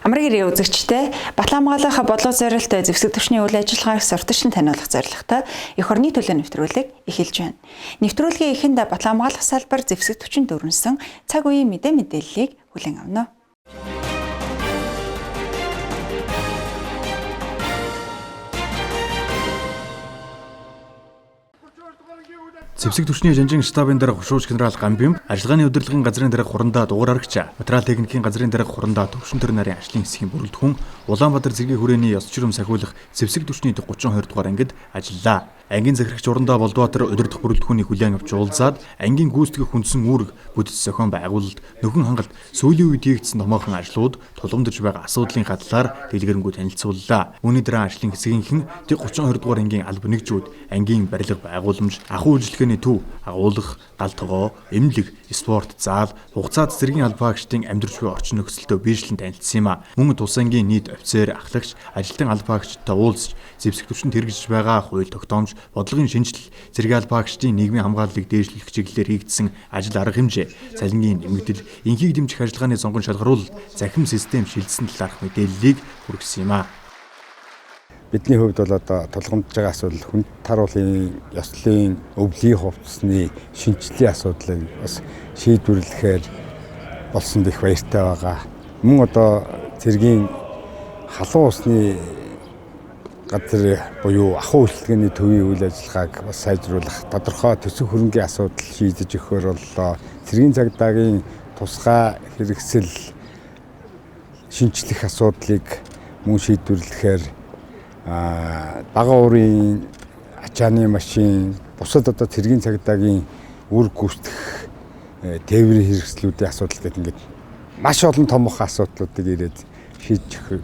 Амрын ирээ үзэгчтэй Батлангамгаалах бодлого зорилттой зэвсэг төвчний үйл ажиллагааг сурталчилан таниулах зорилготой эх орны төлөө нэвтрүүлэг эхэлж байна. Нэвтрүүлгийн эхэнд Батлангамгаалах салбар зэвсэг төвчөнд өрнөсөн цаг үеийн мэдээллийг хүлээн авна. Зэвсэг төвчний жанжин штабын дарга хушууч генерал Гамбимб ажиллагааны удирдлагын газрын дарга хурандаа дугаар аргач, материал техникийн газрын дарга хурандаа төвшин төр нарын ажлын хэсгийн бүрэлдэхүүн Улаанбаатар зэргийн хүрээний ёс журам сахиулах зэвсэг төвчний 32 дугаар ангид ажиллаа. Ангийн захирагч урандаа Болдбаатар удирдах бүрэлдэхүүний хүлээн авч уулзаад ангийн гүйцэтгэх хүнсэн үүрэг бүтэц зохион байгуулалт нөхөн хангалт сүүлийн үед хийгдсэн томоохон ажлууд тулгамдж байгаа асуудлын хадлаар дэлгэрэнгүй танилцууллаа. Үүний дараа ажлын хэсгийнхэн 32 дугаар ангийн алба нэгжүүд ангийн барилга байгууламж, ахуй үйлчлэгээний төв, агуулгах, гал тогоо, эмнэлэг, спорт заал, хугацаа цэцэргийн албаагчдын амьдрч буй орчин нөхцөлтөө биешлэн танилцсан юм а. Мөн тус ангийн нийт офицер, ахлагч, ажилтан албаагчдтай уулзж зэвсэг төвчөнд хэрэгжиж байгаа хууль тогтоомж, бодлогын шинжилэл, зэрэг албаагчдын нийгмийн хамгааллыг дээшлэх чиглэлээр хийгдсэн ажил арга хэмжээ, цалингийн нэмэгдэл, инхийг дэмжих ажиллагааны сонгон шалгаруулалт, захим систем шилжсэн талаарх мэдээллийг хүргэсэн юм а. Бидний хувьд бол одоо тулгамдж байгаа асуудал хүнд таруулын, ёслолын, өвлийн хувцсны шинжилгээний асуудлыг бас шийдвэрлэхээр болсон их баяртай байгаа. Мөн одоо цэргийн халуун усны газар буюу ахуй үйлчлэгээний төвийн үйл ажиллагааг бас сайжруулах, тодорхой төсөв хөрөнгийн асуудал шийдэж өгөхөөр боллоо. Цэргийн цагдаагийн тусгай хэрэгсэл шинжлэх асуудлыг мөн шийдвэрлэхээр бага уурын ачааны машин, бусад одоо цэргийн цагдаагийн үр гүйцэтгэх тээврийн хэрэгслүүдийн асуудал гэдэг ингээд маш олон томоохон асуудлуудыг ирээд шийдэж өгөх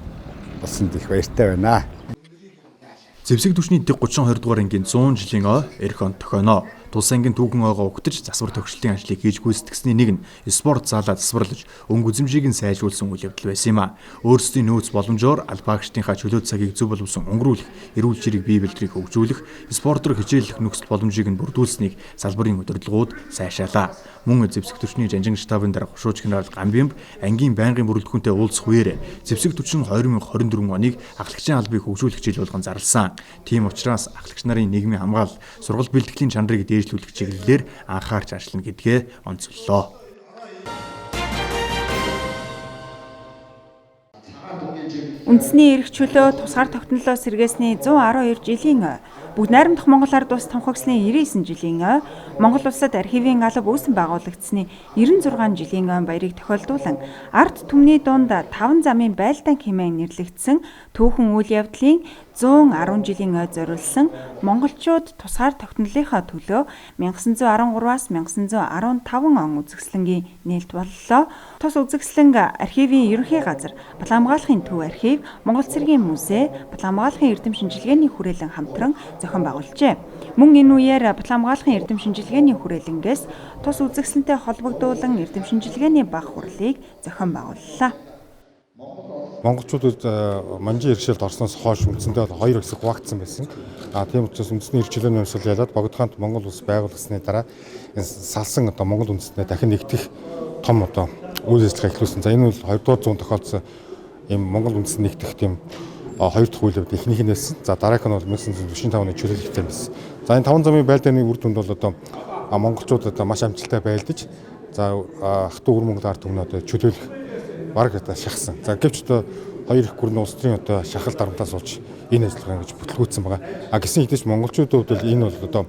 болсон их баяртай байна. Зэвсэг төвчний 32 дугаар ангийн 100 жилийн эх он тохионоо. Тус ангийн түүхэн ойгоо угтаж засвар төгсөлтийн ажлыг хийж гүйцэтгэсний нэг нь спорт залаа засварлаж өнгө үзэмжийг нь сайжруулсан үйл явдал байсан юм а. Өөрсдийн нөөц боломжоор албаагчдынхаа чөлөө цагийг зөв боловсон өнгөрүүлэх, эрүүл чирийг бие бэлтрийг хөгжүүлэх, спортоор хичээллэх нөхцөл боломжийг нь бүрдүүлсэнийг салбарын удирдлагууд сайшаалаа. Мөн зэвсэг төвчний жанжин штабын дарга хушууч генерал Гамбимб ангийн байнгын бүрэлдэхүүнтэй уулзах үеэр зэвсэг төвчин 2024 оныг ахлагчийн албыг хөгжүүлэх хичээл болгон зарласан. Тийм учраас ахлагч нарын нийгмийн хамгаалал, сургалт бэлтгэлийн чанарыг дээшлүүлэх чиглэлээр анхаарч ажиллана гэдгээ онцоллоо. Үндэсний эрх чөлөө тусгаар тогтнолоо сэргээсний 112 жилийн бүгд найрамдах Монгол ард улс томхогсны 99 жилийн Монгол улсад архивын алба үүсгэн байгуулагдсны 96 жилийн баярыг тохиолдуулан ард түмний дунд 5 замын байлдаан хэмээн нэрлэгдсэн түүхэн үйл явдлын 110 жилийн зориулсан монголчууд тусгаар тогтнолынхаа төлөө 1913-аас 1915 он үзэсгэлэнгийн нээлт боллоо. Тус үзэсгэлэнг архивын ерөнхий газар, Батлангамгаалахын төв архив, Монгол цэргийн музей, Батлангамгаалахын эрдэм шинжилгээний хүрээлэн хамтран зохион байгуулжээ. Мөн энэ үеэр Батлангамгаалахын эрдэм шинжилгээний хүрээлэнгээс тус үзэсгэлэнтэй холбогдуулан эрдэм шинжилгээний баг хурлыг зохион байгууллаа. Монголчуудад манжин иргэшэлд орсноос хойш үндсэндээ 2 хэсэг хуваагдсан байсан. Тийм учраас үндэсний иргэжлээний өмсөл ялаад Богдохаант Монгол улс байгуулагдсны дараа энэ салсан одоо Монгол үндэстнээ дахин нэгтгэх том одоо үйл ажиллагаа эхлүүлсэн. За энэ бол 2 дугаар зуун тохиолдсон ийм Монгол үндэстэн нэгтгэх тийм 2 дахь үйл явдал эхнийх нь байсан. За дараах нь бол 1945 оны чөлөөлөлттэй байсан. За энэ 5 замын байлдааны үр дүнд бол одоо монголчууд одоо маш амжилттай байлдаж за хатуу өвөр Монгол ард түмнээ одоо чөлөөлөх бараг одоо шахсан. За гэвч одоо хоёр их гүрэн улс төрийн одоо шахалт дарамтаас болж энэ ажиллагаа ингэж бүтлгүүцсэн байгаа. Гэсэн хэдий ч монголчуудын хувьд энэ бол одоо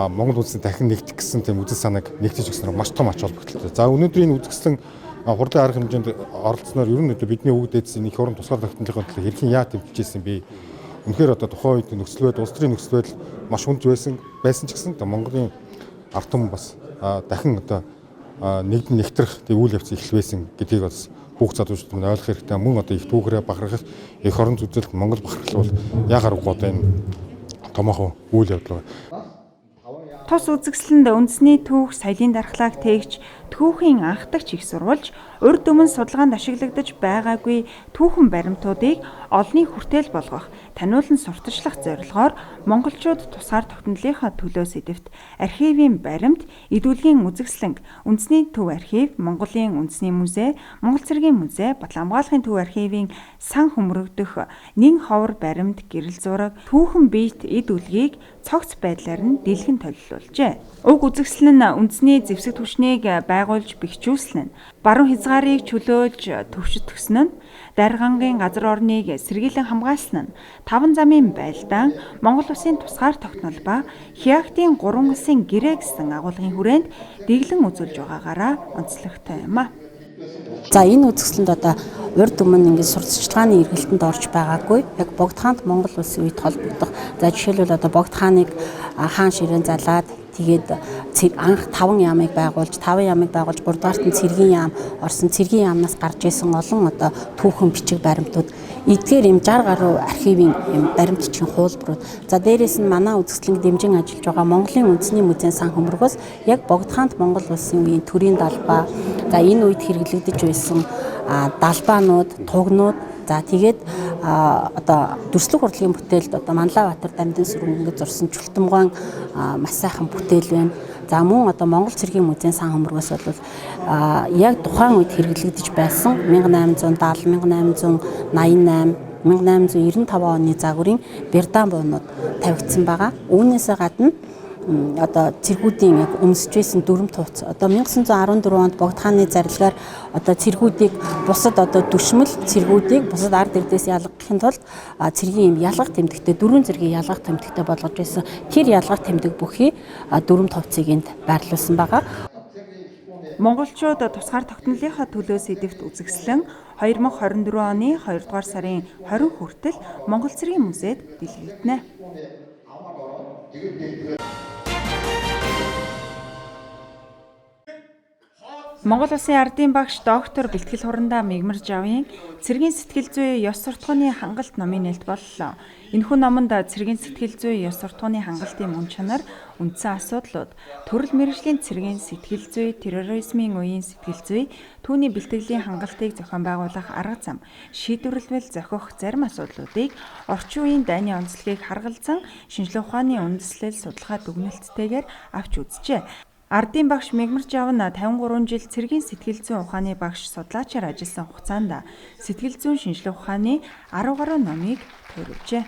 Монгол улсын дахин нэгдэх гэсэн тийм үзэл санааг нэгтгэж өгснөөр маш том ач холбогдолтой. За өнөөдрийн үзэсгэлэн хурдан арга хэмжээнд оролцсноор ер нь одоо бидний өвөг дээдсийн их орон тусгаар тогтнолын төлөө хэрхэн яа тэмцэжсэн бэ? Үнэхээр одоо тухайн үед нөхцөл байдал, улс төрийн нөхцөл байдал маш хүнд байсан ч гэсэн одоо Монголын ард түмэн бас дахин одоо нэгдэн нэгтрэх тийм үйл явц эхлэвэсэн гэдгийг бас хүүхд залуучууд нь ойлгох хэрэгтэй. Мөн одоо их түүхрээ бахархах, их орон зүтэлт Монгол бахархал бол яагаар уг одоо энэ томоохон үйл явдал байна. Тус үзэсгэлэнд үндэсний түүх, соёлын дархлааг тээгч түүхийн анх дахь их сурвалж урд өмнө судалгаанд ашиглагдаж байгаагүй түүхэн баримтуудыг олонний хүртэл болгох, таниулан сурталчлах зорилгоор монголчууд тусгаар тогтнолынхаа төлөө сэдэвт архивын баримт, идүүлгийн үзэсгэлэнг, үндэсний төв архив, Монголын үндэсний музей, Монгол цэргийн музей, Батлан хамгаалахын төв архивын сан хөмрөгдөх нэн ховор баримт, гэрэл зураг, түүхэн биет идүүлгийг цогц байдлаар нь дэлгэн толилуулжээ. Уг үзэсгэлэн нь үндэсний зэвсэг түвшнийг байгуулж бэхжүүлсэн нь, баруун хязгаарыг чөлөөлж төвшөтгсөн нь, даргангийн газар орныг сэргийлэн хамгаалсан нь, таван замын байлдаан, Монгол Улсын тусгаар тогтнол ба Хятадын 3 улсын гэрээ гэсэн агуулгын хүрээнд дэглэн үзүүлж байгаагаараа онцлогтой юм а. За энэ үзэсгэлэнд одоо урд өмнө ингээд сурталчилгааны эргэлтэнд орж байгаагүй яг Богд хаант Монгол улсын үед холбогдох. За жишээлбэл одоо Богд хааныг хаан ширээн залаад тэгээд анх 5 яамыг байгуулж 3 дугаарт нь цэргийн яам орсон. Цэргийн яамнаас гарч исэн олон одоо түүхэн бичиг баримтууд эдгээр юм 60 гаруй архивын баримт бичгийн хуулбарууд. За дээрээс нь манай үзэсгэлэнг дэмжин ажиллаж байгаа Монголын үндэсний музейн сан хөмрөгөөс яг Богд хаант Монгол улсын үеийн төрийн далбаа, за энэ үед хэрэглэгдэж байсан далбаанууд, тугнууд, за тэгээд одоо дүрслэг урлагийн бүтээлд одоо Манлайбаатар Дамдын сүргэнгээд зурсан чултамгаан маш сайхан бүтээл байна. За мөн одоо Монгол цэргийн музейн сан хөмрөгөөс бол яг тухайн үед хэрэглэгдэж байсан 1870, 1888, 1895 оны загварын бердан буунууд тавигдсан байгаа. Үүнээсээ гадна одоо цэргүүдийн яг өмсөж байсан дүрм тууц одоо 1914 онд Богд хааны зарилгаар одоо цэргүүдийг бусад одоо дүршмэл цэргүүдийг бусад ард эрдээс ялгахын тулд цэргийн юм ялгах тэмдэгтээ дөрвөн зэргийн ялгах тэмдэгтээ болгож байсан. Тэр ялгах тэмдэг бүхий дүрм тууцыг энд байрлуулсан байгаа. Монголчууд тусгаар тогтнолынхаа төлөө сэдэвт үзэсгэлэн 2024 оны 2 дугаар сарын 20 хүртэл Монгол цэргийн музейд дэлгэгдэнэ. Монгол Улсын ардын багш доктор Бэлтгэл Хурандаа Мигмар Жавын цэргийн сэтгэл зүй ёс суртахууны хангалт номын нээлт боллоо. Энэхүү номонд цэргийн сэтгэл зүй ёс суртахууны хангалтын мөн чанар, үндсэн асуудлууд, төрөл мэргэжлийн цэргийн сэтгэл зүй, терроризмын үеийн сэтгэл зүй, түүний бэлтгэлийн хангалтыг зохион байгуулах арга зам, шийдвэрлэл зохих зарим асуудлуудыг орчин үеийн дайны онцлогийг харгалзан шинжилгээ ухааны үндэслэл судалгаа дүгнэлттэйгээр авч үзжээ. Ардын багш Мигмар Жаван 53 жил цэргийн сэтгэл зүйн ухааны багш судлаачаар ажилласан хугацаанд сэтгэл зүйн шинжилгээ ухааны 10 гаруй номыг төрүүлжээ.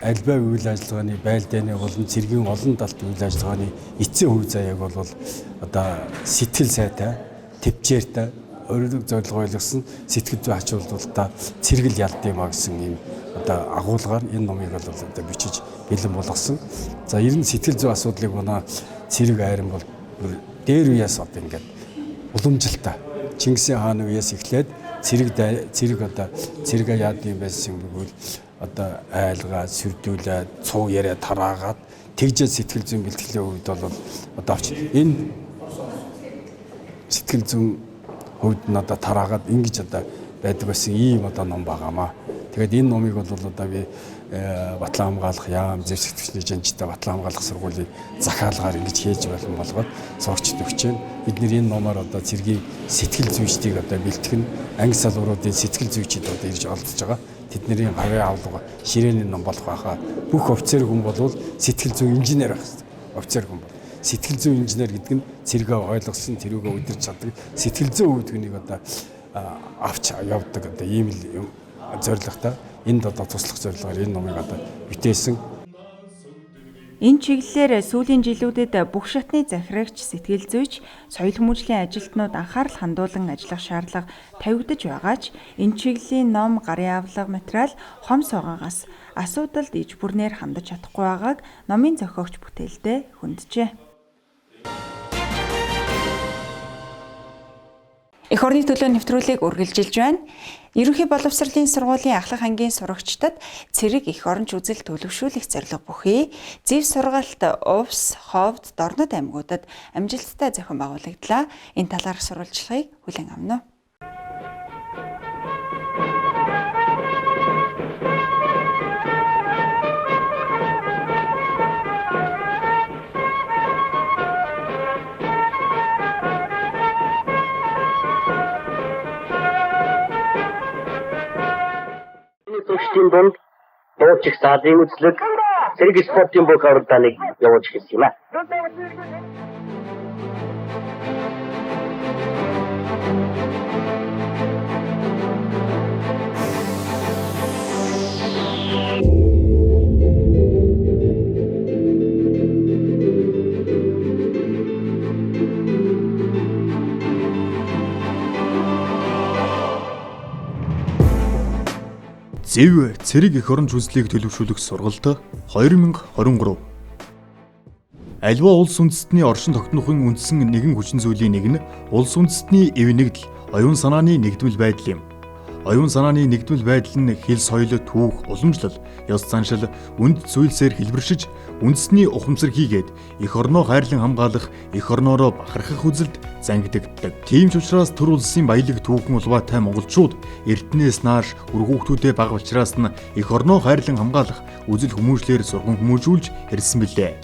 Альбаа үйл ажиллагааны байлдааны болон цэргийн олон талт үйл ажиллагааны эцсийн хөв заяаг бол одоо сэтгэл сайтай, төвчээртэй, өөрөөр зорилго ойлгосон сэтгэл зүй ач холбогдолтой цэргэл ялдсан юм а гэсэн юм одоо агуулгаар энэ номыг бол одоо бичиж бэлэн болгосон. За ер нь сэтгэл зүй асуудлыг манай цэрэг айран бол дээр үеэс одоо ингээд уламжилтаа Чингисийн хааны үеэс эхлээд цэрэг одоо цэрэг яад юм байсан бөгөөд одоо айлгаа сүрдүүлээд цуу яриа тараагаад тэгжээ сэтгэл зүйн бэлтгэлийн үед бол одоо авч энэ сэтгэл зүйн хувьд нь одоо тараагаад ингэж одоо байдаг байсан ийм одоо ном байгаамаа. Тэгээд энэ номыг бол одоо би Батлан хамгаалах яам зэвсэг түвшний жанжтай Батлан хамгаалах сургуулийн захиалгаар ингэж хийж болон болгоод сурагчд өгч байна. Бид нэр энэ номоор одоо цэргийн сэтгэл зүйчдийг одоо бэлтгэн анги салбаруудын сэтгэл зүйчид одоо ирж олдож байгаа. Тэдний хавийн авлага ширээний ном болох байхаа. Бүх офицер хүн болвол сэтгэл зүйн инженер байх хэрэгтэй. Офицер хүн бол сэтгэл зүйн инженер гэдэг нь цэргээ ойлгосон, тэрүүгээ удирч чаддаг сэтгэл зүйн үүднийг одоо авч явдаг одоо ийм л зорилготой энд одоо туслах зорилгоор энэ номыг одоо бүтээсэн. Энэ чиглэлээр сүүлийн жилүүдэд бүх шатны захирагч, сэтгэл зүйч, соёл хүмүүжлийн ажилтнууд анхаарал хандуулан ажиллах шаардлага тавигдаж байгаа ч энэ чиглэлийн ном, гарын авлага материал хом суугаагаас асуудалд иж бүрнээр хандаж чадахгүй байгааг номын зохиогч бүтээлдээ хөндөжээ. Эх орны төлөө нэвтрүүлгийг үргэлжилж байна. Ерөнхий боловсролын сургуулийн ахлах ангийн сурагчдад цэрэг эх оронч үзэл төлөвшүүлэх зорилго бүхий зэв сургаалт Увс, Ховд, Дорнод аймагуудад амжилттай зохион байгуулагдлаа. Энэ талаарх сурвалжлагыг хүлээн авна. энэ дунд дуучих саадын үзлэг зэрэг спортын бүх оролдооныг явуулж хэлсэн юм а. Зэв цэрэг эх орон жүжиглийг төлөвшүүлэх сургалт 2023. Аливаа улс үндэстний оршин тогтнохын үндсэн нэгэн хүчин зүйлийн нэг нь улс үндэстний эв нэгдэл, оюун санааны нэгдвэл байдал юм. Оюун санааны нэгдвэл байдал нь хэл соёл, түүх, уламжлал, ёс заншил, үнд зүйлсээр хэлбэршиж үндэсний ухамсар хийгээд эх орноо хайрлан хамгаалах, эх орноороо бахархах үзэлд зангидагддаг. Тийм ч учраас төр улсын баялаг түүхэн улбаатай монголчууд эрдэнэс нааш үр хүүхдүүдээ бага учраас нь эх орноо хайрлан хамгаалах үзэл хүмүүжлэр сурган хүмүүжүүлж ирсэн билээ.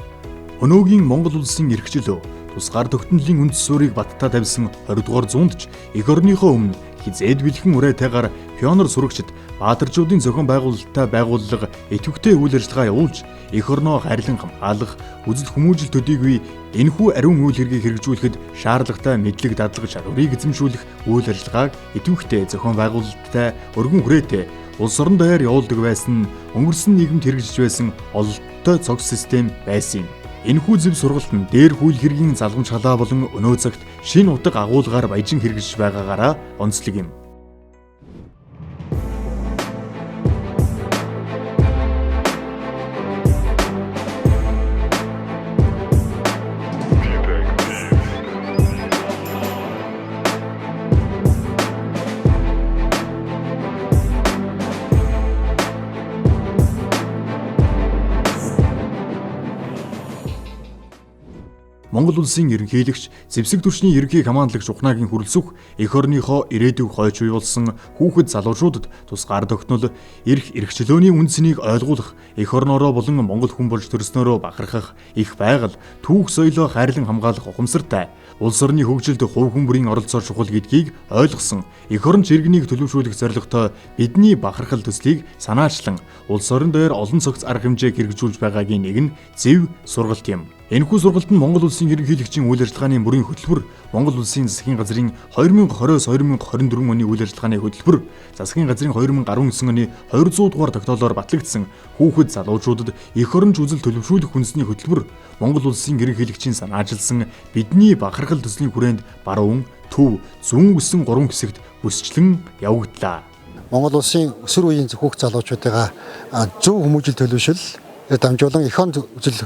Өнөөгийн Монгол улсын эрхчлөө тусгаар тогтнолын үндэс суурийг баттай тавьсан 20 дугаар зуунд ч эх орныхоо өмнө хизээд бэлхэн урайтайгаар пионер сурагчид баатарчуудын зохион байгуулалттай байгууллага идэвхтэй үйл ажиллагаа явуулж эх орноо хайрлан хамгаалах үзэл хүмүүжил төдийгүй энэхүү ариун үйл хэргийг хэрэгжүүлэхэд шаардлагатай мэдлэг дадлаг чадварыг эзэмшүүлэх үйл ажиллагааг идэвхтэй зохион байгуулалттай өргөн хүрээтэй улс орон даяар явуулдаг байсан өнгөрсөн нийгэмд хэрэгжиж байсан ололттой цогц систем байсан юм. Энэхүү зөв сургалт нь дээр хууль хэргийн залгамж халаа болон өнөө цагт шинэ утга агуулгаар баяжин хэрэгжиж байгаагаараа онцлог юм. Монгол улсын ерөнхийлөгч зэвсэг түвшний ерөнхий командлагч Ухнаагийн хүрэлцэх эх орныхоо ирээдүйг хойч бий болсон хүүхэд залуучуудад тусгаар тогтнол эрх эрхчлөөний үндсэнийг ойлгуулах, эх орноороо болон монгол хүн болж төрснөөрөө бахархах, их байгаль, түүх соёлоо хайрлан хамгаалах ухамсартай, улс орны хөгжилд хувь хүн бүрийн оролцоо чухал гэдгийг ойлгосон, эх орон чиргэнийг төлөвшүүлэх зорилготой бидний бахархал төслийг санаачлан улс орон дээр олон цогц арга хэмжээг хэрэгжүүлж байгаагийн нэг нь зэв сургалт юм. Энэхүү сургалт нь Монгол улсын ерөнхийлөгчийн үйл ажиллагааны бүрийн хөтөлбөр, Монгол улсын засгийн газрын 2020-2024 оны үйл ажиллагааны хөтөлбөр, засгийн газрын 2019 оны 200 дугаар тогтоолоор батлагдсан хүүхэд залуучуудад эх оронч үзэл төлөвшүүлэх үндэсний хөтөлбөр, Монгол улсын ерөнхийлөгчийн санаачилсан бидний бахархал төслийн хүрээнд баруун, төв, зүүн гэсэн 3 хэсэгт бүсчлэн явагдлаа. Монгол улсын өсвөр үеийн хүүхэд залуучуудаа зөв хүмүүжил төлөвшил дамжуулан эх орон үзэл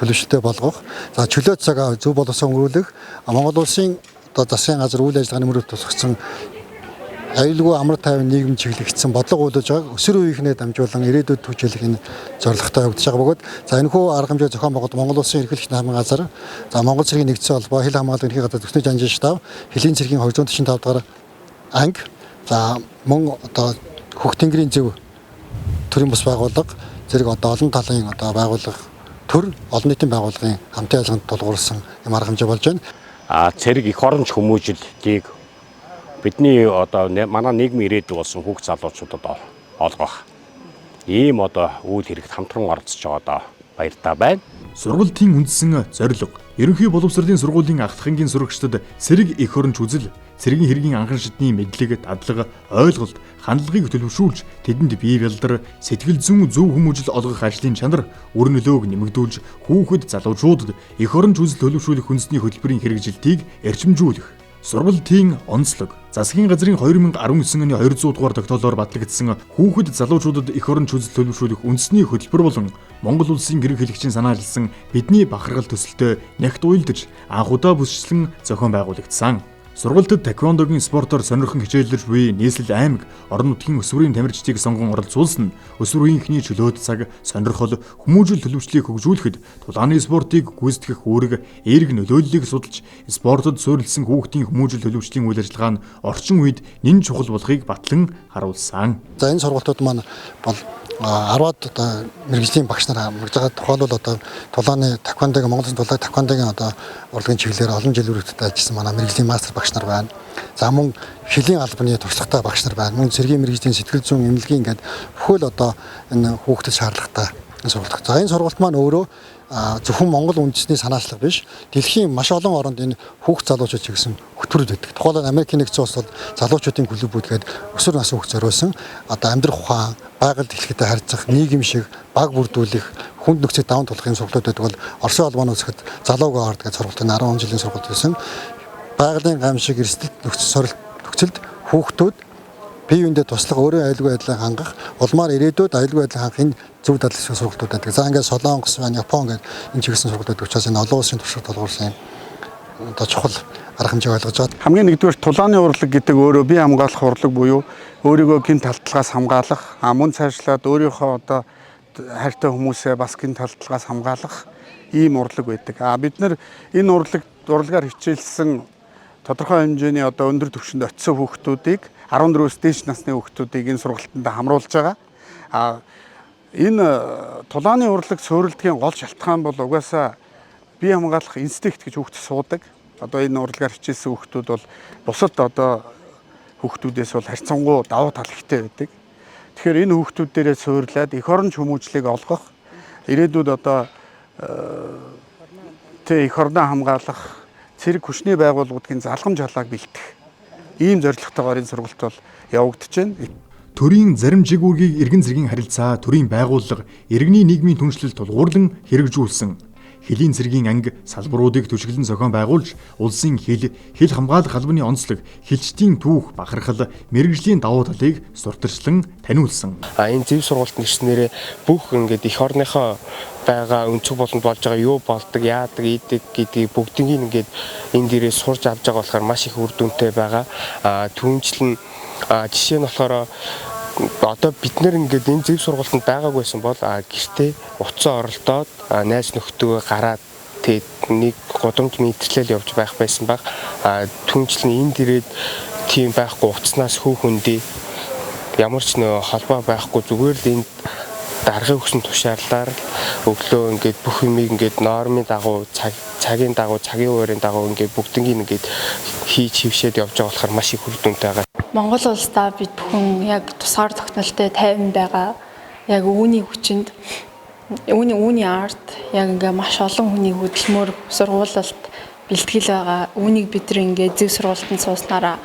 төлөвшөлтөй болгох, за чөлөө цагаа зөв боловсон өнгөрүүлэх, Монгол улсын засгийн газар үйл ажиллагааны мөрөд тусгацсан аюулгүй амар тайван нийгэм чиглэгдсэн бодлого үйлдэж байгааг өсвөр үеийнхнээ дамжуулан ирээдүйд түгжүүлэх энэ зорилготой явагдаж байгаа бөгөөд за энэхүү арга хэмжээ зохион байгуулалт Монгол улсын эрхлэгчийн хамгаалалтын газар, за Монгол цэргийн нэгдсэн холбоо, хил хамгаалалтын ерхий газар төсний жанжин штаб, хилийн цэргийн 245 дугаар анги, за мөн хөх тэнгэрийн зөв төрийн бас байгууллага зэрэг олон талын байгууллага төр олон нийтийн байгууллагын хамтын ялганд тулгуурласан юм арга хэмжээ болж байна. Цэрэг эх оронч хүмүүжлийг бидний манай нийгмийн ирээдүйг болсон хүүхд залуучуудад олгох ийм үйл хэрэгт хамтран оролцож байгаа баяртай байна. Сургалтын үндсэн зорилго ерөнхий боловсролын сургуулийн ах дахингийн сурагчдад цэрэг эх оронч үзэл, цэргийн хэргийн анхан шатны мэдлэг, дадлага, ойлголт, хандлагыг төлөвшүүлж тэдэнд бие бэлдар, сэтгэл зүйн зөв хүмүүжил олгох ажлын чанар, үр нөлөөг нэмэгдүүлж хүүхэд залуучуудад эх оронч үзэл төлөвшүүлэх үндэсний хөтөлбөрийн хэрэгжилтийг эрчимжүүлэх. Сургалтын онцлог засгийн газрын 2019 оны 200 дугаар тогтоолоор батлагдсан хүүхэд залуучуудад эх оронч үзэл төлөвшүүлэх үндэсний хөтөлбөр болон Монгол улсын ерөнхийлөгчийн санаачилсан бидний бахархал төсөлтөд нягт уялдаж анхудаа бүсчлэн зохион байгуулагдсан. Сургалтад таеквондогийн спортоор сонирхон хичээллэж буй нийслэл аймаг орон нутгийн өсвөрийн тамирчдыг сонгон оролцуулсан нь өсвөр үеийнхний чөлөөт цаг, сонирхол, хүмүүжил төлөвчлийг хөгжүүлэхэд тулааны спортыг гүйцэтгэх үүрэг, эерэг нөлөөллийг судалж спортод суурилсан хүүхдийн хүмүүжил төлөвчлийн үйл ажиллагаа нь орчин үед нэн чухал болохыг батлан харуулсан. За энэ сургалтууд маань бол 10-аад мэргэжлийн багш нар хамрагдж байгаа тухайлбал тулааны таеквондогийн Монгол улсын тулааны таеквондогийн урлагийн чиглэлээр олон жил үргэлжлээд ажилласан манай мэргэжлийн мастер багш нар байна. За мөн хилийн албаны туршлагатай багш нар байна. Мөн цэргийн мэргэжлийн сэтгэл зүйн эмнэлгийн ингээд бүхэл одоо энэ хүүхдэд шаардлагатай сургалт. За энэ сургалт маань өөрөө зөвхөн Монгол үндэсний санаачлаг биш. Дэлхийн маш олон оронд энэ хүүхд залуучууд ч гэсэн хөтөлбөрүүд байдаг. Тухайлбал Америкийн нэгдсэн улс бол залуучуудын клубүүд гээд өсвөр насны хүүхд зориулсан одоо амьдрах ухаан, байгаль дэлхийдээ харьцах, нийгэм шиг баг бүрдүүлэх, хүнд нөхцөд даван тулахын сургалтууд байдаг бол Оросын албаны улсад залуугаа орд гэж сургалтын 10 жилийн сургалт байсан. Байгалийн гамшиг эрсдэл нөхцөлд хүүхдүүд бие биендээ туслах, өөрийн аюулгүй байдлыг хангах, улмаар ирээдүйд аюулгүй байдлыг хангах энэ зөв дадлаг сургалтууд байдаг. За ингээд Солонгос, Япон гэдэг энэ чиглэсэн сургалтууд учраас энэ олон улсын туршилт толгуурсан одоо чухал арга хэмжээг ойлгож байгаа. Хамгийн нэгдүгээр тулааны урлаг гэдэг өөрөө бие хамгаалах урлаг буюу өөрийгөө гин талтлагаас хамгаалах, мөн цаашлаад өөрийнхөө одоо хайртай хүмүүсээ бас гин талтлагаас хамгаалах ийм урлаг байдаг. Бид нар энэ урлагаар хичээлсэн тодорхой хэмжээний одоо өндөр түвшинд очисон хүүхдүүдийг 14-өөс дээш насны хүүхдүүдийг энэ сургалтанд хамруулж байгаа. Энэ тулааны урлаг суурилдгийн гол шалтгаан бол угаасаа бие хамгаалах инстинкт гэж хүүхдэд суудаг. Одоо энэ урлагаар хичээсэн хүүхдүүд бол бусад одоо хүүхдүүдээс бол харьцангуй давуу тал ихтэй байдаг. Тэгэхээр энэ хүүхдүүд дээрээ суурлаад эх орон хүмүүжлийг олгох, ирээдүйд одоо эх орноо хамгаалах цэрэг хүчний байгууллагуудын залгамж халааг бэлтэх ийм зорилготойгоор энэ сургалт бол явагдаж байна. Төрийн зарим жиг үүргийг иргэн зэргийн харилцаа, төрийн байгууллага, иргэний нийгмийн түншлэл тулгуурлан хэрэгжүүлсэн хилийн цэргийн анги салбаруудыг төшөглөн зохион байгуулж улсын хил хамгаалах албаны онцлог, хилчдийн түүх, бахархал, мэргэжлийн давуу талыг сурталчлан таниулсан. Энэ зөв сургалтын гэрчнэрээ бүх ингээд эх орныхоо байгаа өнцөг болонд болж байгаа юу болдог, яадаг, ийдэг гэдгийг бүгднийг ингээд энэ дээрээ сурж авч байгаа болохоор маш их үр дүнтэй байгаа. Түүнчлэн жишээ нь болохоор одоо бид нэр ингээд энэ зөв сургалтанд байгаагүйсэн бол гэртээ утсаа оролдоод найз нөхдөдөө гараад тэгээд нэг годомж мэдлэл явж байх байсан баг. Түүнчлэн энэ дээрээ тийм байхгүй утаснаас хүүхэндээ ямар ч нөө холбоо байхгүй зүгээр л энэ даргын өгсөн тушаалаар өглөө ингээд бүх юмыг ингээд нормын дагуу цагийн дагуу цагийн хуурийн дагуу ингээд бүгднийг ингээд хийж хөвшөөд явж байгаа болохоор маш их үр дүнтэй байгаа. Монгол улсдаа бид бүхэн яг тусгаар тогтнолтой тайван байгаа. Яг үүний хүчинд үүний арт яг ингээд маш олон хүний хөдөлмөр сургуулалт бэлтгэл байгаа. Үүнийг бид нар ингээд зөв сургалтанд сууснараа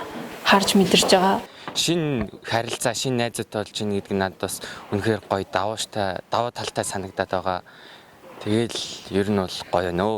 харж мэдэрч байгаа. Шинэ харилцаа, шинэ найзууд болж ийн гэдэг нь надад бас үнэхээр гоё давуу талтай санагдаад байгаа. Тэгэл ер нь бол гоё нөө.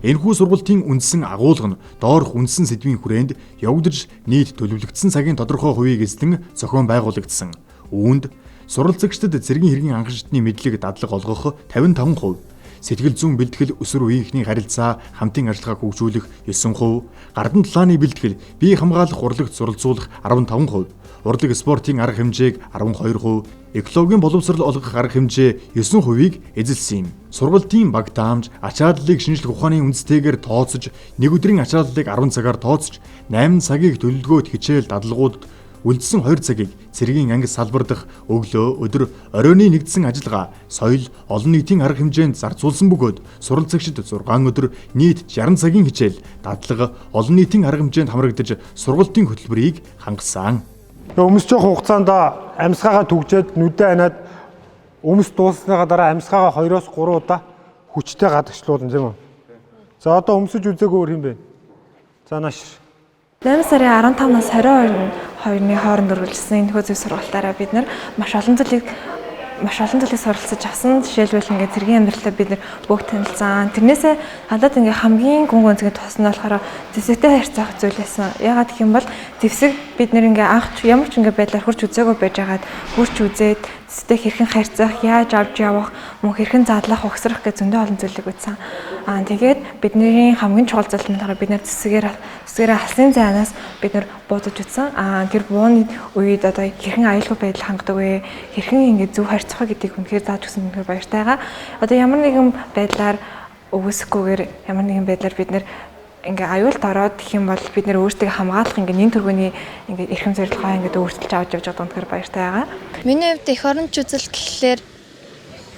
Энэхүү сургалтын үндсэн агуулга нь доорх үндсэн сэдвийн хүрээнд явагдаж нийт төлөвлөгдсөн цагийн тодорхой хувийг эзлэн зохион байгуулагдсан. Үүнд суралцагчдад цэргийн хэргийн анхан шатны мэдлэг дадлаг олгох 55%, сэтгэл зүйн бэлтгэл өсвөр үеийнхний харилцаа хамтын ажиллагааг хөгжүүлэх 9%, гардан талааны бэлтгэл бие хамгаалах урлагт суралцуулах 15%, урлаг спортын арга хэмжээг 12%, экологийн боловсрол олгох арга хэмжээ 9%-ийг эзэлсэн юм. Сургалтын баг таамж ачааллыг шинжлэх ухааны үндстэйгээр тооцож, нэг өдрийн ачааллыг 10 цагаар тооцож, 8 цагийг төлөвлөгөөт хичээл дадлагуудад үлдсэн 2 цагийг цэргийн анги салбар дахь өглөө, өдөр, оройны нэгдсэн ажиллагаа, соёл, олон нийтийн арга хэмжээнд зарцуулсан бөгөөд суралцагчид 6 өдөр нийт 60 цагийн хичээл, дадлага, олон нийтийн арга хэмжээнд хамрагдаж сургалтын хөтөлбөрийг хангасан. Өмсч явах хугацаанд амьсгаагаа түгжээд нүдээ ханаад өмс дууссныхаа дараа амьсгаагаа 2-3 удаа хүчтэй гадагшлуулна тийм үү. За одоо өмсөж үзээгүй өөр юм бэ? За нааш. 8 сарын 15-наас 22-ны хооронд үргэлжилсэн энэ хөө зөв сургалтаараа бид нар маш олон зүйлийг суралцаж авсан. Жишээлбэл ингээд цэргийн амьдралаа бид нар бүгд танилцсан. Тэрнээсээ хадаад ингээд хамгийн гүн гүнзгий тус нь болохоор зэвсэгтэй харьцах зүйл байсан. Ягаад гэх юм бол зэвсэг бид нар ингээд анх ямар ч ингээд байдлаар хурц үзээгүй байж байгаад хурц үзээд зэвсэгтэй хэрхэн харьцах, яаж авч явах, мөн хэрхэн задлах, угсрах гэх зөндөө олон зүйлийг үзсэн. Тэгээд бидний хамгийн чухал зүйл нь бид нар зэвсгээрээ алсын зайнаас бид нар буудаж утсан. Тэр бууны үед одоо хэрхэн аюулгүй байдал хангадаг вэ? Хэрхэн ингээд зөв харьцах гэдгийг үнэхээр зааж өгсөн үнэхээр баяртай байгаа. Одоо ямар нэгэн байдлаар өгөөсөхгүйгээр ямар нэгэн байдлаар бид нар ингээ аюулд ороод гэх юм бол бид нэр өөрсдөө хамгаалах ингээ нэн төргөний ингээ эрхэм зорилгоо ингээ өөрчилж авч явж байгаа үнэхээр баяртай байгаа. Миний хувьд эх оронч үзэл гэхлээр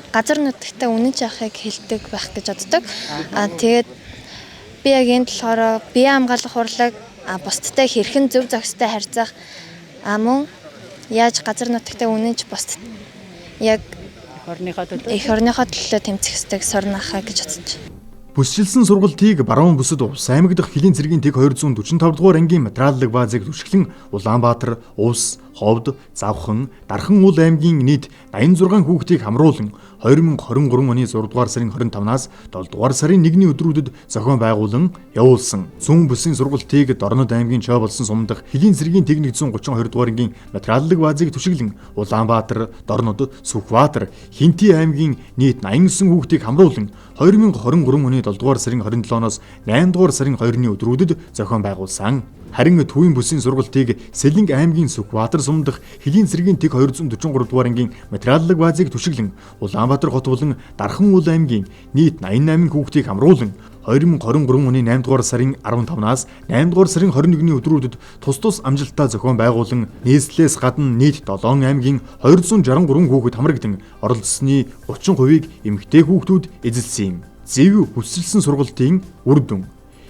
газар нутагтаа үнэнч ахыг хэлдэг байх гэж боддог. Тэгээд би яг энэ болохоор бие хамгаалах урлаг бусдтай хэрхэн зөв зохистой харьцах мөн яаж газар нутагтай үнэнч бусд яг эх орныхоо төлөө тэмцэх ёстой сорно ахаа гэж бодож байна. Бүсчилсэн сургалтыг Баруун бүсэд Увс аймаг дахь Хилийн цэргийн тэг 245 дугаар ангийн материаллык баазыг түшиглэн Улаанбаатар, Увс, Ховд, Завхан, Дархан ул аймгийн нийт 86 хүүхдийг хамруулан 2023 оны 6 дугаар сарын 25-наас 7 дугаар сарын 1-ний өдрүүдэд зохион байгуулан явуулсан. Зүүн бүсийн сургалтыг Дорнод аймгийн Чой болсон сум дахь Хилийн цэргийн тэг 132 дугаар ангийн материаллык баазыг түшиглэн Улаанбаатар, Дорнод, Сүхбаатар, Хинти аймгийн нийт 89 хүүхдийг хамруулан 2023 оны 7 дугаар сарын 27-оос 8 дугаар сарын 2-ны өдрүүдэд зохион байгуулсан. Харин Төвийн бүсийн сургалтыг Сэлэнг аймгийн Сүхбаатар сум дахь Хилийн цэргийн тэг 243 дугаар ангийн материаллык баазыг түшиглэн Улаанбаатар хот болон Дархан ул аймгийн нийт 88 хүүхдийг хамруулан 2023 оны 8 дугаар сарын 15-наас 8 дугаар сарын 21-ний өдрүүдэд тус амжилттай зохион байгуулан нийслэлээс гадна нийт 7 аймгийн 263 хүүхэд хамрагдан оролцсны 30%-ийг эмэгтэй хүүхдүүд эзэлсэн юм. Зэв бүсчилсэн сургалтын үр дүн.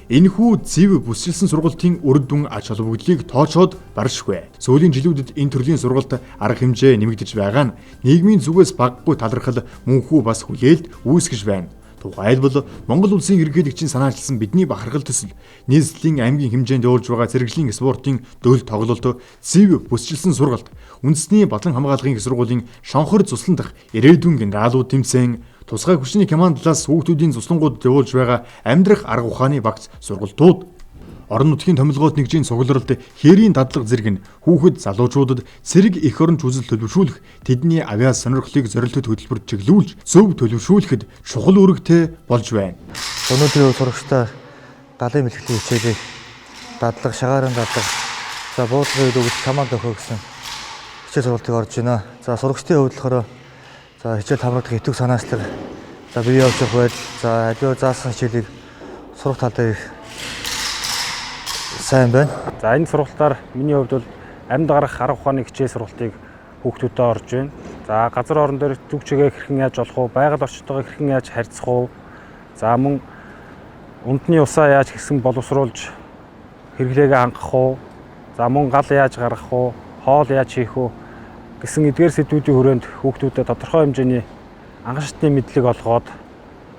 Энэхүү зэв бүсчилсэн сургалтын үр дүн ач холбогдлыг тоочоод баршгүй. Сүүлийн жилүүдэд энэ төрлийн сургалт арга хэмжээ нэмэгдэж байгаа нь нийгмийн зүгээс баггүй талархал мөнхүү бас хүлээлт үүсгэж байна. Тухайлбал Монгол улсын ерөнхийлөгчийн санаачилсан бидний бахархал төсөл нийслэлийн аймгийн хэмжээнд явуулж байгаа зэрэглэлийн спортын дөл тоглолт зэв бүсчилсэн сургалт үндэсний Батлан хамгаалгын их сургуулийн шонхор цуслан дах ирээдүйн генералууд тэмцээн тусгай хүчний командаас хүүхдүүдийн цуслангуудад явуулж байгаа амьдрах арга ухааны багц сургалтууд орон нутгийн томилгоот нэгжийн цугларалд хээрийн дадлага зэрэг нь хүүхэд залуучуудад цэрэг эх оронч үзэл төлөвшүүлэх, тэдний авиас сонирхлыг зорилттой хөтөлбөрт чиглүүлж зөв төлөвшүүлэхэд чухал үүрэгтэй болж байна. Өнөөдрийн сурагчдаа галын бэлтгэлийн хичээлийг дадлага, шагаарын дадлага, за буудлагын өгөх команд өгөх гэсэн хичээл сургалтыг орж байна. За сурагчдын хувьд болохоор за хичээл хамрагдах итвэх санаачлаг, за бие явуулах байдал, за аливаа заасан хичээлийг сурах тал дээр сайн байна. За энэ сургалтаар миний хувьд бол амьд гарах арга ухааны хичээл сургалтыг хүүхдүүдэд орж байна. За газар орон дээр зүг чигээ хэрхэн яаж олох вэ? Байгаль орчтойгоо хэрхэн яаж харьцах вэ? За мөн унтны усаа яаж хэсэг боловсруулж хэрэглээгээ хангах вэ? За мөн гал яаж гаргах вэ? Хоол яаж хийх вэ? Гэсэн эдгээр сэдвүүдийн хүрээнд хүүхдүүдэд тодорхой хэмжээний анхан шатны мэдлэг олгоод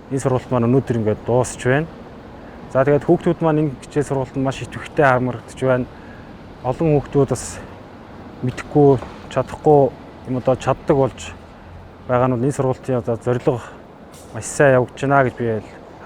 энэ сургалт маань өнөөдөр ингээд дуусч байна. За тэгээд хүүхдүүд маань энэ хичээл сургалтанд маш идэвхтэй хамрагдаж байна. Олон хүүхдүүд бас мэдэхгүй, чадахгүй юм одоо чаддаг болж байгаа нь энэ сургалтын одоо зорилго маш сайн явагдаж байна гэж би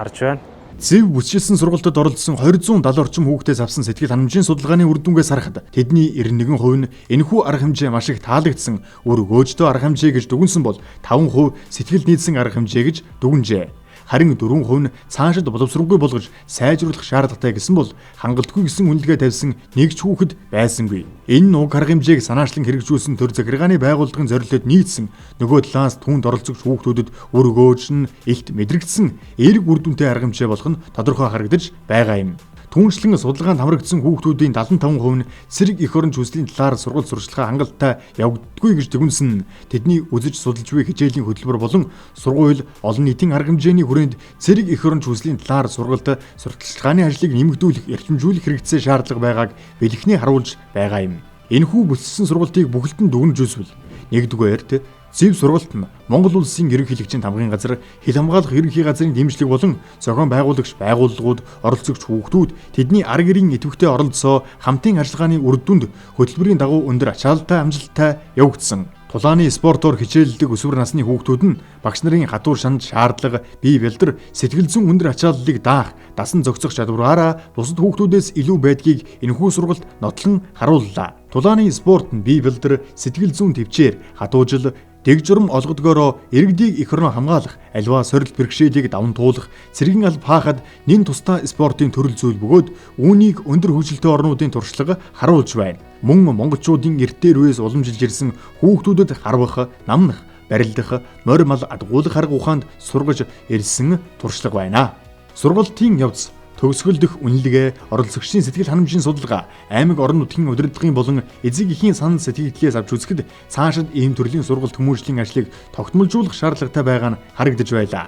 харж байна. Зэв бүсчилсэн сургалтад оролцсон 270 орчим хүүхдээс авсан сэтгэл ханамжийн судалгааны үр дүнгээс харахад тэдний 91% нь энэхүү арга хэмжээ маш их таалагдсан, өөр өгөөжтэй арга хэмжээ гэж дүгнсэн бол 5% сэтгэл нийцсэн арга хэмжээ гэж дүгнжээ. Харин 4% нь цаашид боловсронгүй болгож сайжруулах шаардлагатай гэсэн бол хангалтгүй гэсэн үнэлгээ тавьсан нэг ч хүүхэд байсангүй. Энэ уг арга хэмжээг санаачлан хэрэгжүүлсэн төр захиргааны байгууллагын зорилтод нийцсэн нөгөө талаас түүнд оролцогч хүүхдүүдэд үр өгөөж нь илт мэдрэгдсэн эерэг үр дүнтэй арга хэмжээ болох нь тодорхой харагдаж байгаа юм. Түүнчлэн судалгаанд хамрагдсан хүүхдүүдийн 75% нь цэрэг эх оронч хүслийн талаар сургалт сурчлагаа хангалттай явагддаггүй гэж дүгнсэн. Тэдний үзэж судалж буй хичээлийн хөтөлбөр болон сургууль олон нийтийн арга хэмжээний хүрээнд цэрэг эх оронч хүслийн талаар сургалт сурталчилгааны ажлыг нэмэгдүүлэх, эрчимжүүлэх хэрэгцээ шаардлага байгааг бэлэхний харуулж байгаа юм. Энэхүү бүсэлсэн сургалтыг бүхэлдэн дүгнэж үзвэл нэгдүгээрт зэв сургалт нь Монгол улсын ерөнхийлөгчийн тамгын газар, хил хамгаалах ерөнхий газрын дэмжлэг болон зохион байгуулагч байгууллагууд, оролцогч хүүхдүүд, тэдний арга гэрийн идэвхтэй оролцоо хамтын ажиллагааны үр дүнд хөтөлбөрийн дагуу өндөр ачааллтай амжилттай явагдсан. Тулааны спортоор хичээлдэг өсвөр насны хүүхдүүд нь багш нарын хатуур шанд шаардлага, бие бэлдэр, сэтгэл зүйн өндөр ачааллыг даах, дасан зохицох чадвараараа бусад хүүхдүүдээс илүү байдгийг энэхүү сургалт нотлон харууллаа. Тулааны спорт нь бие бэлдэр, сэтгэл зүйн төвчээр, хатуужил, дэг журам олгодгоороо иргэдийг эх орноо хамгаалах, аливаа сорилт бэрхшээлийг даван туулах, цэргийн алба хаахад нэн тустай спортын төрөл зүйл бөгөөд үүнийг өндөр хөгжилтэй орнуудын туршлага харуулж байна. Мөн монголчуудын эрт дээр үеэс уламжилж ирсэн хүүхдүүдэд харвах, намнах, барилдах, морь мал адгуулах арга ухаанд сургаж ирсэн туршлага байна. Сургалтын явц төгсгөлдөх үнэлгээ, оролцогчдын сэтгэл ханамжийн судалгаа, аймаг орон нутгийн удирдлагын болон эзэг эхийн санал сэтгэгдлээс авч үзэхэд цаашид ийм төрлийн сургалт хүмүүжлийн ажлыг тогтмолжуулах шаардлагатай байгаа нь харагдаж байлаа.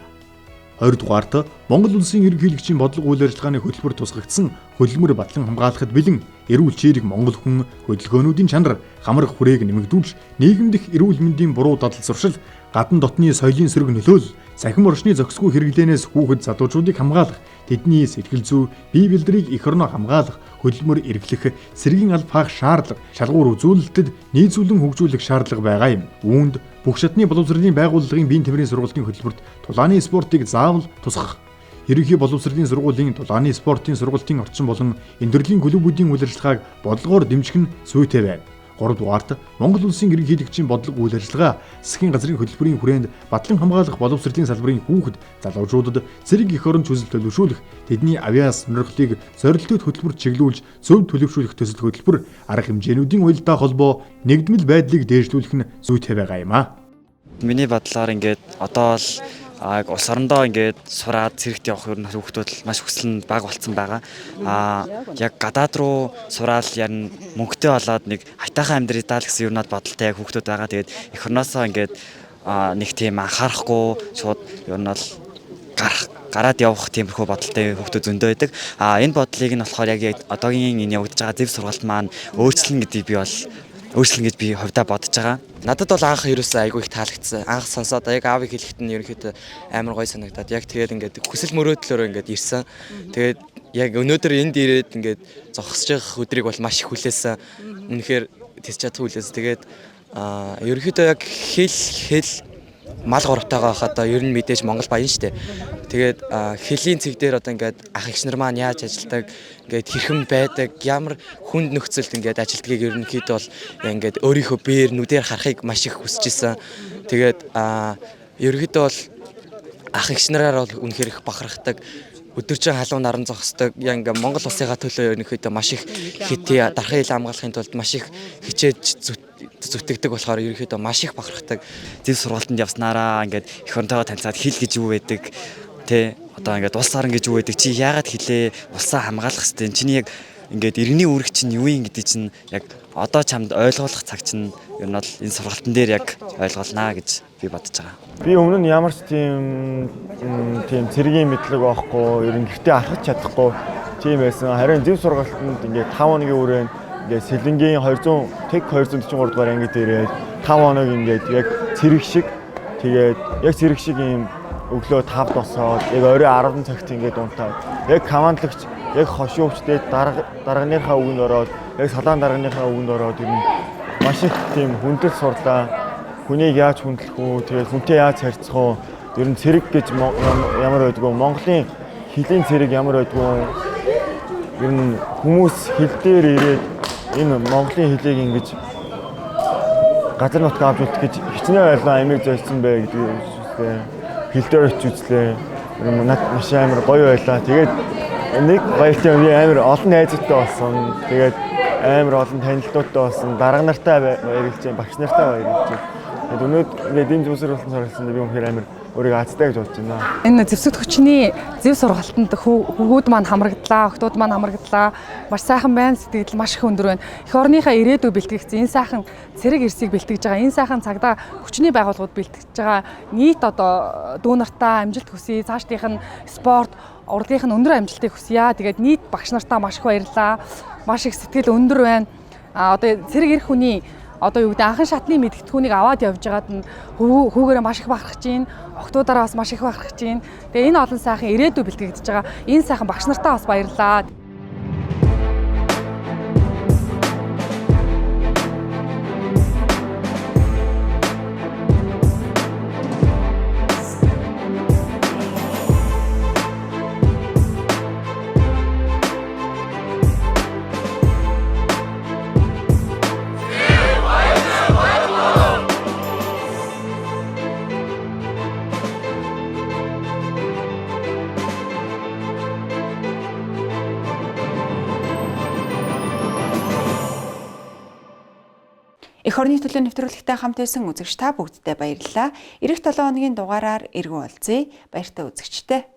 20 дугаарт Монгол улсын ерөнхийлөгчийн бодлого үйл ажиллагааны хөтөлбөр тусгагдсан хөлбөмбөр батлан хамгаалахад бэлэн эрүүл чирэг Монгол хүн хөдөлгөөнүүдийн чанар хамрах хүрээг нэмэгдүүлж нийгэм дэх эрүүл мэндийн буруу дадал зуршил гадна дотны соёлын сөрөг нөлөөлөл цахим орчны зохисгүй хэрэглэнээс хүүхэд залуучуудыг хамгаалах тэдний сэтгэл зүй бие бэлдрийг эх орноо хамгаалах хөдөлмөр эргэлэх сэргийн алба хаах шаардлага шалгуур үзүүлэлтэд нийцүүлэн хөгжүүлэх шаардлага байгаа юм. Үүнд бүх шатны боловсролын байгууллагын биеийн тамирын сургалтын хөтөлбөрт тулааны спортыг заавал тусгах. Ерөнхий боловсролын сургуулийн тулааны спортын сургалтын орчин болон эндэрлийн клубүүдийн үйл ажиллагааг бодлогоор дэмжих нь зүйтэй байна. 3 дугаарт Монгол улсын ерөнхийлөгчийн бодлого үйл ажиллагаа засгийн газрын хөтөлбөрийн хүрээнд батлан хамгаалах боловсролын салбарын хүүхэд залуучуудад зэрэг эх орон чөлөөт төлөвшүүлэх тэдний авиас сонирхлыг зорилттой хөтөлбөрт чиглүүлж зөв төлөвшүүлэх төсөл хөтөлбөр арга хэмжээнүүдийн уялдаа холбоо нэгдмэл байдлыг дээшлүүлэх нь зүйтэй байгаа юм а. Миний бодлоор ингээд одоо л улс орондоо ингээд сураад цэрэгт явах ер нь хүүхдүүд маш хүсэл нь бага болцсон байгаа. Яг гадаад руу сураал ярина мөнгөтэй болоод нэг хайтаахан амьдралаа гэсэн ер нь бодолтой яг хүүхдүүд байгаа. Тэгээд эх орноосоо ингээд нэг тийм анхаарахгүй шууд ер нь бол гараад явах тиймэрхүү бодолтой хүүхдүүд зөндөө байдаг. Энэ бодлыг нь болохоор яг одоогийн энэ явагдаж байгаа зөв сургалт маань өөрчлөн гэдгийг би бол өөрчлөн гэж би хувьдаа бодож байгаа. Надад бол анх ерөөсөө айгүй их таалагдсан. Анх сонсоод яг аавыг хэлэхэд нь ерөнхийдөө амар гоё санагдаад яг тэгээд ингээд хүсэл мөрөөдлөөр ингээд ирсэн. Тэгээд яг өнөөдөр энд ирээд ингээд зогсож явах өдрийг бол маш их хүлээсэн. Үнэхээр тэс чадсан хүлээсэн. Тэгээд ерөнхийдөө яг хэл мал гуравтайгаа хаад ер нь мэдээж Монгол баян штэ. Тэгээд хэлийн цэг дээр одоо ингээд ах эгч нар маань яаж ажилдаг, ингээд хэрхэн байдаг, ямар хүнд нөхцөлд ингээд ажилдгийг ерөнхийдөө бол ингээд өөрийнхөө биеэр нүдээр харахыг маш их хүсэж исэн. Тэгээд ерөнхийдөө бол ах эгч нараар бол үнэхээр их бахархдаг. Өдөржин халуун наран зогсдог. Яг ингээд Монгол улсынхаа төлөө ерөнхийдөө маш их хити дархан ил хамгаалахын тулд маш их хичээж зүтгэдэг болохоор ерөнхийдөө маш их бахархдаг. Зөв сургалтанд явснараа ингээд эх оронтойгоо танилцаад хэл гэж юу байдаг тэ одоо ингээд улс орон гэж юу байдаг чи яагаад хэлээ улсаа хамгаалах хэвээр чиний яг ингээд иргэний үүрэг чинь юу юм гэдэг чинь яг одоо чамд ойлгуулах цаг чинь ер нь бол энэ сургалтын дээр яг ойлголнаа гэж би бодож байгаа. Би өмнө нь ямар ч тийм цэргийн мэдлэг авахгүй ер нь гэртээ алхаж чадахгүй тийм байсан. Харин зөв сургалтанд ингээд 5 хоногийн хүрээнд ингээд Сэлэнгийн 243 дугаар анги дээрээ 5 хоног ингээд яг цэрэг шиг тэгээд яг цэрэг шиг юм өглөө 5-д босоод яг орой 10 цагт ингээд унтаад яг командлагч яг хошуувчтэй дарганыхаа үгэнд ороод яг салаан дарганыхаа үгэнд ороод ер нь маш их тийм хүндэл сурлаа. Хүнийг яаж хүндлэх үү, тэгээд хүнтэй яаж харьцах уу, ер нь цэрэг гэж ямар байдгүй, Монголын хэлийн цэрэг ямар байдгүй, ер нь хүмүүс хил дээр ирээд энэ Монголын хэлийг ингэж газар нутгаа авч үлдэх гэж хичнээн байлаа амиг зорьсон бай гэдэг үстэй. Хил дээр очиж үзлээ. Над маш амар гоё байлаа. Тэгээд нэг баяртай би амар олон найзуудтай болсон. Тэгээд амар олон танилцуулттай болсон. Дарга нартай баярлж, багш нартай баярлж. Тэгээд өнөөдөр энэ зөв сургалтанд суралцсан би үнэхээр амар өөрийгөө азтай гэж бодож байна. Энэ зэвсэгт хүчний зөв сургалтанд хөвгүүд маань хамраглаа, охтууд маань хамраглаа. Маш сайхан байна, сэтгэл маш их өндөр байна. Эх орныхаа ирээдүй бэлтгэгдсэн энэ сайхан цэрэг эрсийг бэлтгэж байгаа, энэ сайхан цагдаа хүчний байгууллагууд бэлтгэж байгаа нийт одоо дүү нартаа амжилт хүсье, цаашдынх нь спорт, урлагийнх нь өндөр амжилтыг хүсье. Тэгээд нийт багш нартаа маш их баярлалаа. Маш их сэтгэл өндөр байна. Одоо цэрэг эрх хүний одоо юу гэдэг анхан шатны мэдгэдэгхүүнийг аваад явж байгаад нь хүүгээрээ маш их бахархаж байна. Охтуудаараа бас маш их бахархаж байна. Тэгээ энэ олон сайхан ирээдүй бэлтгэгдэж байгаа. Энэ сайхан багш нартаа бас баярлалаа. Эх орны төлөө нэвтрүүлэгтэй хамт байсан үзэгч та бүгддээ баярлалаа. Ирэх 7 хоногийн дугаараар эргэн уулзъя. Баяртай үзэгчтэй.